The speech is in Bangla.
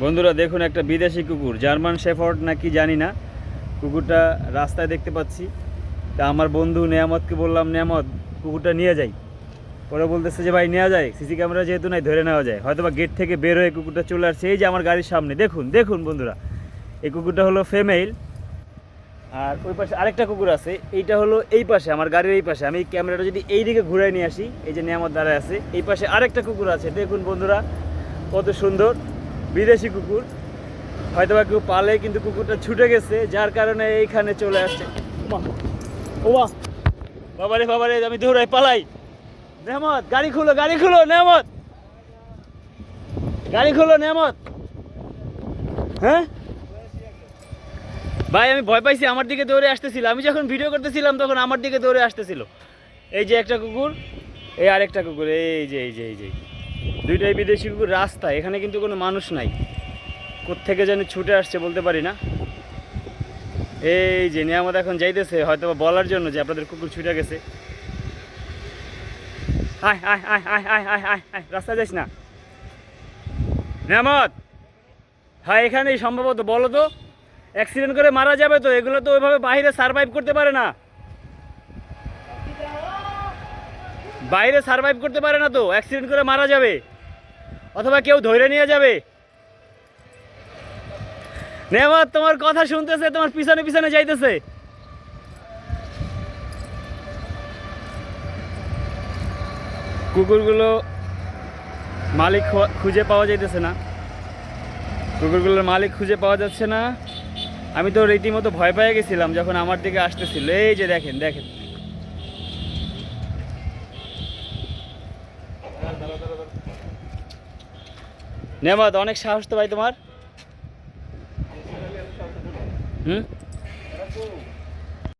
বন্ধুরা দেখুন, একটা বিদেশি কুকুর, জার্মান শেফার্ড নাকি জানি না, কুকুরটা রাস্তায় দেখতে পাচ্ছি। তা আমার বন্ধু নেয়ামতকে বললাম, নেয়ামত কুকুরটা নিয়ে যাই। ওরা বলতেছে যে ভাই নেওয়া যায়, সিসি ক্যামেরা যেহেতু নাই ধরে নেওয়া যায়। হয়তো বা গেট থেকে বের হয়ে কুকুরটা চলে আসছে। এই যে আমার গাড়ির সামনে দেখুন, দেখুন বন্ধুরা, এই কুকুরটা হলো ফিমেল। আর ওই পাশে আরেকটা কুকুর আছে, এইটা হলো এই পাশে, আমার গাড়ির এই পাশে। আমি ক্যামেরাটা যদি এই দিকে ঘুরাই নিয়ে আসি, এই যে নেয়ামত দাঁড়ায় আছে, এই পাশে আরেকটা কুকুর আছে। দেখুন বন্ধুরা, কত সুন্দর বিদেশি কুকুর। হয়তো বা কেউ পালে, কিন্তু কুকুরটা ছুটে গেছে, যার কারণে এইখানে চলে আসছে। ওমা, বাবারে বাবারে, আমি দৌড়াই পালাই। নেয়ামত গাড়ি খুলো, গাড়ি খুলো নেয়ামত, গাড়ি খুলো নেয়ামত। হ্যাঁ ভাই, আমি ভয় পাইছি, আমার দিকে দৌড়ে আসতেছিল। আমি যখন ভিডিও করতেছিলাম তখন আমার দিকে দৌড়ে আসতেছিল। এই যে একটা কুকুর, এই আরেকটা কুকুর, এই যে দুইটাই বিদেশি কুকুর। রাস্তা, এখানে কিন্তু কোনো মানুষ নাই, কোত্থেকে যেন ছুটে আসছে বলতে পারি না। এই যে নিয়ামত এখন যাইতেছে হয়তো বলার জন্য যে আপনাদের কুকুর ছুটে গেছে। আয় আয় আয় আয় আয় আয় আয় আয়, রাস্তায় যাইস না নিয়ামত। হ্যাঁ এখানেই সম্ভবত, বলো তো, অ্যাক্সিডেন্ট করে মারা যাবে তো। এগুলো তো ওইভাবে বাইরে সারভাইভ করতে পারে না, বাইরে সারভাইভ করতে পারে না তো, অ্যাক্সিডেন্ট করে মারা যাবে অথবা কেউ ধরে নিয়ে যাবে। নেয়ামত তোমার কথা শুনতেছে, তোমার পিছনে পিছনে যাইতেছে। কুকুরগুলো মালিক খুঁজে পাওয়া যাইতেছে না, কুকুরগুলোর মালিক খুঁজে পাওয়া যাচ্ছে না। আমি তো রীতিমতো ভয় পেয়ে গেছিলাম যখন আমার দিকে আসতেছিল। এই যে দেখেন দেখেন, নেয়ামত অনেক সাহস তো ভাই তোমার। হুম।